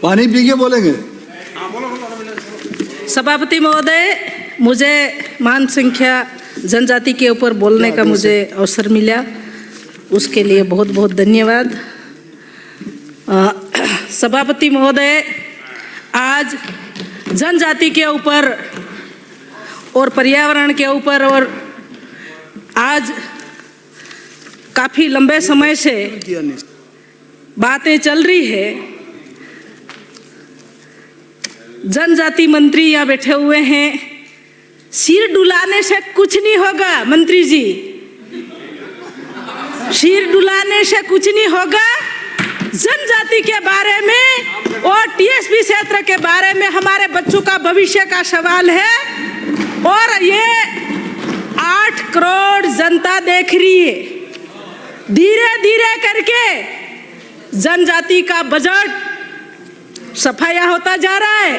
पानी पी के बोलेंगे। सभापति महोदय, मुझे मान संख्या जनजाति के ऊपर बोलने का मुझे अवसर मिला, उसके लिए बहुत बहुत धन्यवाद। सभापति महोदय, आज जनजाति के ऊपर और पर्यावरण के ऊपर और आज काफ़ी लंबे समय से बातें चल रही है। जनजाति मंत्री यहाँ बैठे हुए हैं, सिर डुलाने से कुछ नहीं होगा मंत्री जी, सिर डुलाने से कुछ नहीं होगा। जनजाति के बारे में और टीएसपी क्षेत्र के बारे में हमारे बच्चों का भविष्य का सवाल है और ये 8 करोड़ जनता देख रही है। धीरे धीरे करके जनजाति का बजट सफाया होता जा रहा है।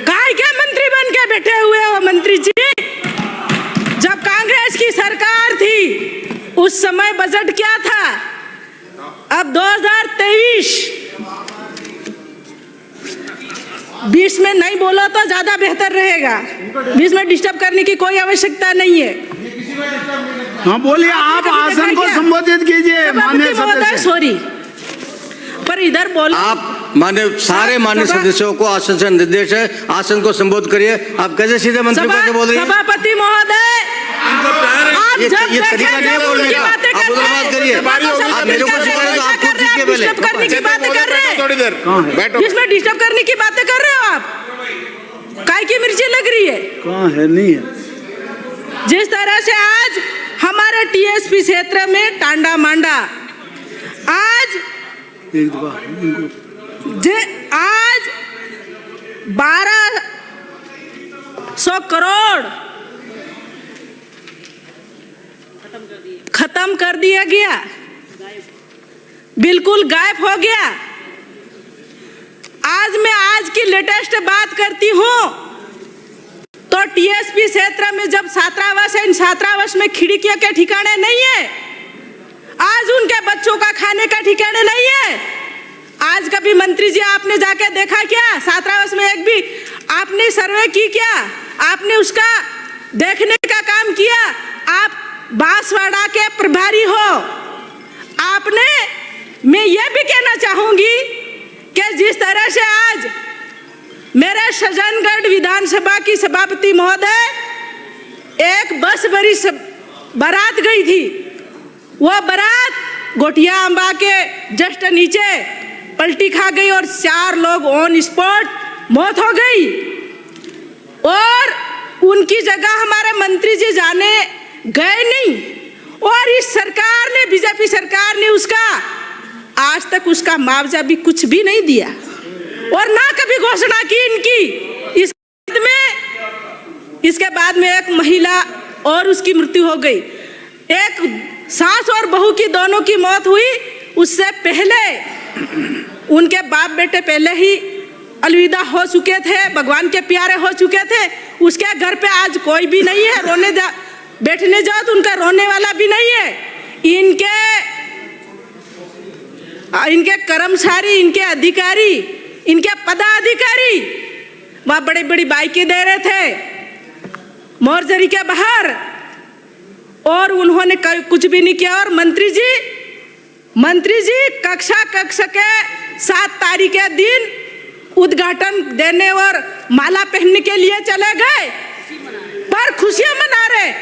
काय के मंत्री बन के बैठे हुए हो मंत्री जी? जब कांग्रेस की सरकार थी उस समय बजट क्या था? अब 2023-20 में नहीं बोलो तो ज्यादा बेहतर रहेगा। 20 में डिस्टर्ब करने की कोई आवश्यकता नहीं है। हाँ बोलिए, आप आसन को संबोधित कीजिए। माननीय सदस्य, सॉरी, पर इधर बोल, आप मान्य सारे मान्य सदस्यों को आसन से निर्देश है, आसन को संबोधित करिए। आप कैसे सीधे मंत्री बन के बोल रही हैं? सभापति महोदय, आप जब ये तरीका नहीं है बोलने का। आप उधर बात करिए, आप मेरे को सिखाएं तो आप खुद सीखिए पहले। डिस्टर्ब करने की बातें कर रहे हैं, थोड़ी देर बैठो। इसमें डिस्टर्ब करने की बातें कर रहे हो आप। काय की मिर्ची लग रही है? कहाँ है? नहीं है। जिस तरह से आज हमारे टीएसपी क्षेत्र में टांडा मांडा, आज एक दफा आज 1200 करोड़ खत्म कर दिया गया, बिल्कुल गायब हो गया। आज मैं आज की लेटेस्ट बात करती हूं तो टीएसपी क्षेत्र में जब छात्रावास है, इन छात्रावास में खिड़कियों के ठिकाने नहीं है। आज उनके बच्चों का खाने का ठिकाने नहीं है। आज कभी मंत्री जी आपने जाके देखा क्या छात्रावास में? एक भी आपने सर्वे की क्या? आपने उसका देखने का काम किया? आप बांसवाड़ा के प्रभारी हो, आपने, मैं ये भी कहना चाहूंगी कि जिस तरह से आज मेरे सज्जनगढ़ विधानसभा की सभापति महोदय, एक बस भरी बारात गई थी, वह बारात गोटिया अंबा के जस्ट नीचे पलटी खा गई और 4 लोग ऑन स्पॉट मौत हो गई। और उनकी जगह हमारे मंत्री जी जाने गए नहीं और इस सरकार ने, बीजेपी सरकार ने उसका आज तक उसका मुआवजा भी कुछ भी नहीं दिया और ना कभी घोषणा की इनकी। इसके बाद में एक महिला और उसकी मृत्यु हो गई। एक सास और बहू की दोनों की मौत हुई। उससे पहले उनके बाप बेटे पहले ही अलविदा हो चुके थे, भगवान के प्यारे हो चुके थे। उसके घर पे आज कोई भी नहीं है, बैठने जाओ तो उनका रोने वाला भी नहीं है। इनके कर्मचारी, इनके अधिकारी, इनके पदाधिकारी वहाँ बड़ी बड़ी बाइकें दे रहे थे मोर्चरी के बाहर और उन्होंने कुछ भी नहीं किया। और मंत्री जी कक्षा के 7 तारीख के दिन उद्घाटन देने और माला पहनने के लिए चले गए, पर खुशियां मना रहे।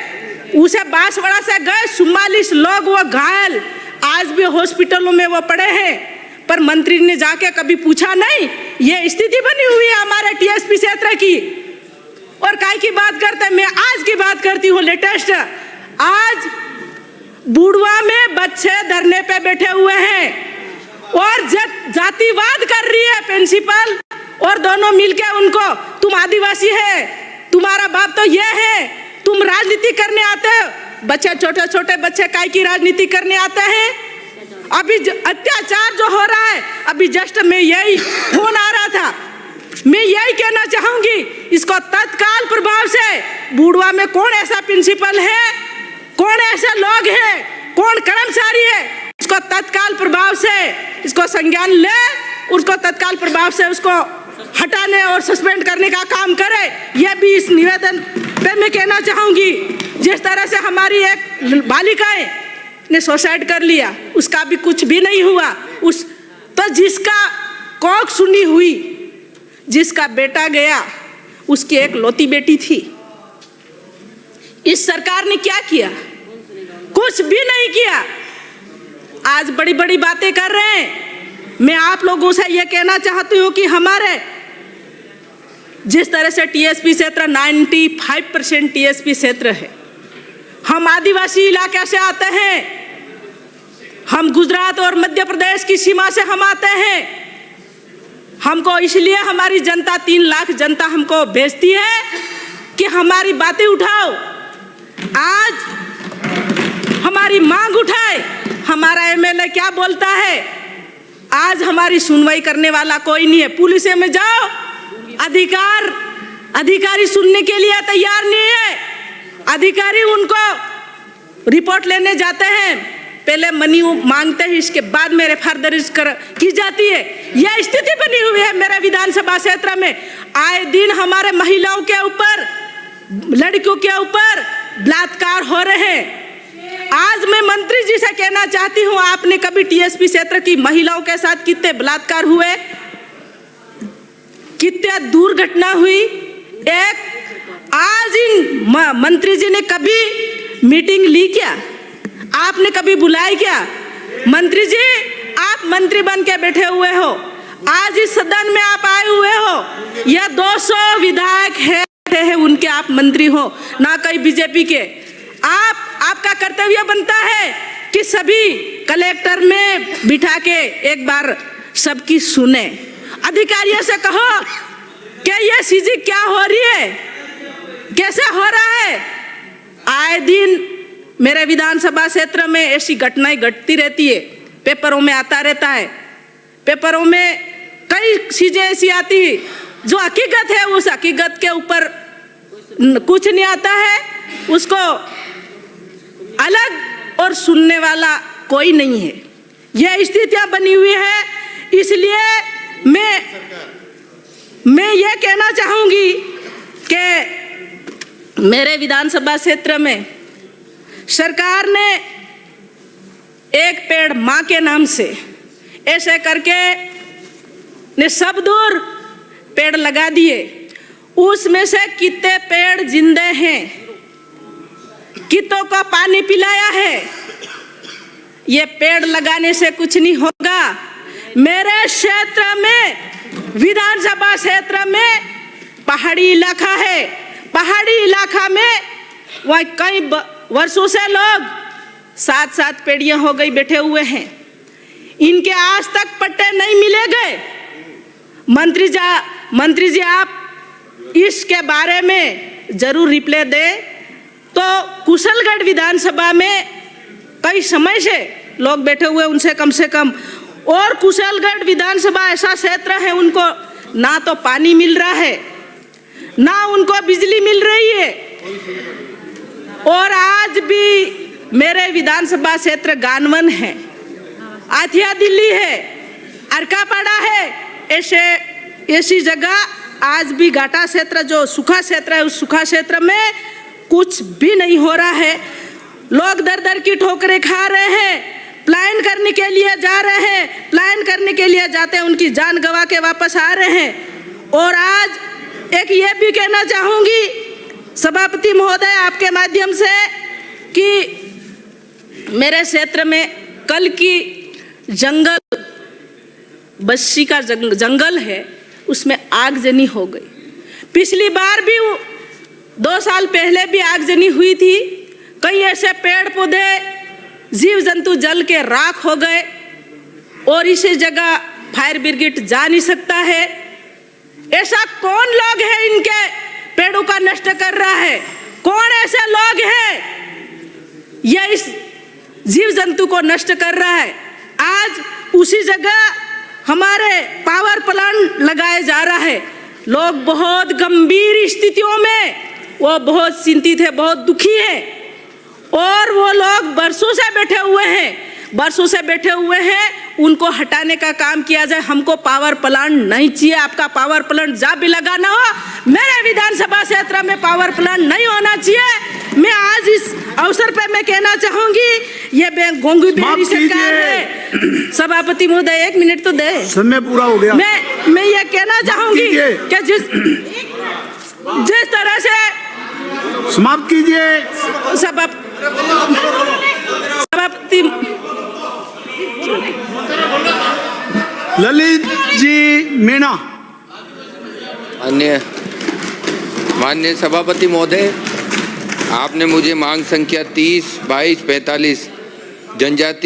उसे बांसवाड़ा से गए 44 लोग, वो घायल, आज भी हॉस्पिटलों में वो पड़े हैं, पर मंत्री ने जाके कभी पूछा नहीं। ये स्थिति बनी हुई है हमारे टीएसपी क्षेत्र की। और काय की बात करते हैं, मैं आज की बात करती हूँ लेटेस्ट। आज बुढ़वा में बच्चे धरने पे बैठे हुए हैं और जातिवाद कर रही है प्रिंसिपल और दोनों मिलके उनको, तुम आदिवासी है, तुम्हारा बाप तो ये है, तुम राजनीति करने आते हो। बच्चे, छोटे छोटे बच्चे काय की राजनीति करने आते हैं? अभी अत्याचार जो हो रहा है, अभी जस्ट में यही फोन आ रहा था, मैं यही कहना चाहूंगी, इसको तत्काल प्रभाव से बुढ़वा में कौन ऐसा प्रिंसिपल है, कौन ऐसे लोग हैं, कौन कर्मचारी है इसको संज्ञान ले, उसको तत्काल प्रभाव से उसको हटाने और सस्पेंड करने का काम करे। यह भी इस निवेदन पे मैं कहना चाहूँगी। जिस तरह से हमारी एक बालिकाएं ने सुसाइड कर लिया, उसका भी कुछ भी नहीं हुआ। उस तो जिसका कोख सुनी हुई, जिसका बेटा गया, उसकी एक लौती बेटी थी। इस सरकार ने क्या किया? कुछ भी नहीं किया। आज बड़ी बड़ी बातें कर रहे हैं। मैं आप लोगों से यह कहना चाहती हूँ कि हमारे जिस तरह से टीएसपी क्षेत्र 95% टीएसपी क्षेत्र है, हम आदिवासी इलाके से आते हैं, हम गुजरात और मध्य प्रदेश की सीमा से हम आते हैं। हमको इसलिए हमारी जनता 3 लाख जनता हमको भेजती है कि हमारी बातें उठाओ, आज हमारी मांग उठाए। हमारा एमएलए क्या बोलता है? आज हमारी सुनवाई करने वाला कोई नहीं है। पुलिस में जाओ, अधिकारी सुनने के लिए तैयार नहीं है। अधिकारी उनको रिपोर्ट लेने जाते हैं, पहले मनी मांगते हैं, इसके बाद मेरे एफआईआर दर्ज की जाती है। यह स्थिति बनी हुई है मेरे विधानसभा क्षेत्र में। आए दिन हमारे महिलाओं के ऊपर, लड़कियों के ऊपर बलात्कार हो रहे हैं। आज मैं मंत्री जी से कहना चाहती हूँ, आपने कभी टीएसपी क्षेत्र की महिलाओं के साथ कितने बलात्कार हुए, कितने दुर्घटना हुई? एक आज इन मंत्री जी ने कभी मीटिंग ली क्या? आपने कभी बुलाई क्या? मंत्री जी, आप मंत्री बन के बैठे हुए हो, आज इस सदन में आप आए हुए हो। यह 200 विधायक है उनके आप मंत्री हो, ना कहीं बीजेपी के। आपका कर्तव्य बनता है कि सभी कलेक्टर में बिठा के एक बार सबकी सुने। अधिकारियों से कहो कि यह चीज़ें क्या हो रही है, कैसे हो रहा है। आए दिन मेरे विधानसभा क्षेत्र में ऐसी घटनाएं घटती रहती है, पेपरों में आता रहता है। पेपरों में कई चीजें ऐसी आती है जो हकीकत है, उस हकीकत के ऊपर कुछ नहीं आता है, उसको अलग और सुनने वाला कोई नहीं है। यह स्थितियां बनी हुई है। इसलिए मैं यह कहना चाहूंगी कि मेरे विधानसभा क्षेत्र में सरकार ने एक पेड़ माँ के नाम से ऐसे करके ने सब दूर पेड़ लगा दिए। उसमें से कितने पेड़ जिंदे हैं, कितनों को पानी पिलाया है। ये पेड़ लगाने से कुछ नहीं होगा। मेरे क्षेत्र में, विधानसभा क्षेत्र में पहाड़ी इलाका है। पहाड़ी इलाका में वह कई वर्षों से लोग 7-7 पेड़ियां हो गई बैठे हुए हैं, इनके आज तक पट्टे नहीं मिले गए। मंत्री जी आप इसके बारे में जरूर रिप्लाई दे। तो कुशलगढ़ विधानसभा में कई समय से लोग बैठे हुए, उनसे कम से कम। और कुशलगढ़ विधानसभा ऐसा क्षेत्र है, उनको ना तो पानी मिल रहा है, ना उनको बिजली मिल रही है। और आज भी मेरे विधानसभा क्षेत्र गानवन है, आथिया दिल्ली है, अरकापाड़ा है। ऐसी जगह आज भी घाटा क्षेत्र जो सूखा क्षेत्र है, उस सूखा क्षेत्र में कुछ भी नहीं हो रहा है। लोग दर की ठोकरें खा रहे हैं, प्लान करने के लिए जा रहे हैं, प्लान करने के लिए जाते हैं, उनकी जान गंवा के वापस आ रहे हैं। और आज एक ये भी कहना चाहूँगी सभापति महोदय आपके माध्यम से कि मेरे क्षेत्र में कल की जंगल, बस्सी का जंगल है, उसमें आगजनी हो गई। पिछली बार भी 2 साल पहले भी आगजनी हुई थी। कई ऐसे पेड़ पौधे, जीव जंतु जल के राख हो गए और इसी जगह फायर ब्रिगेड जा नहीं सकता है। ऐसा कौन लोग है इनके पेड़ों का नष्ट कर रहा है? कौन ऐसे लोग हैं यह इस जीव जंतु को नष्ट कर रहा है? आज उसी जगह हमारे पावर प्लांट लगाया जा रहा है। लोग बहुत गंभीर स्थितियों में, वो बहुत चिंतित है, बहुत दुखी है। और वो लोग बरसों से बैठे हुए हैं, वर्षों से बैठे हुए हैं उनको हटाने का काम किया जाए। हमको पावर प्लांट नहीं चाहिए। आपका पावर प्लांट जहाँ भी लगाना हो, मेरे विधानसभा क्षेत्र में पावर प्लांट नहीं होना चाहिए। मैं आज इस अवसर पे मैं कहना चाहूंगी, ये गोंगू बिहारी सरकार है। सभापति महोदय 1 मिनट तो दे, समय पूरा हो गया। मैं ये कहना चाहूंगी कि जिस तरह से समाप्त कीजिए। सभापति ललित जी मीणा। माननीय सभापति महोदय, आपने मुझे मांग संख्या 30, 22, 45 जनजाति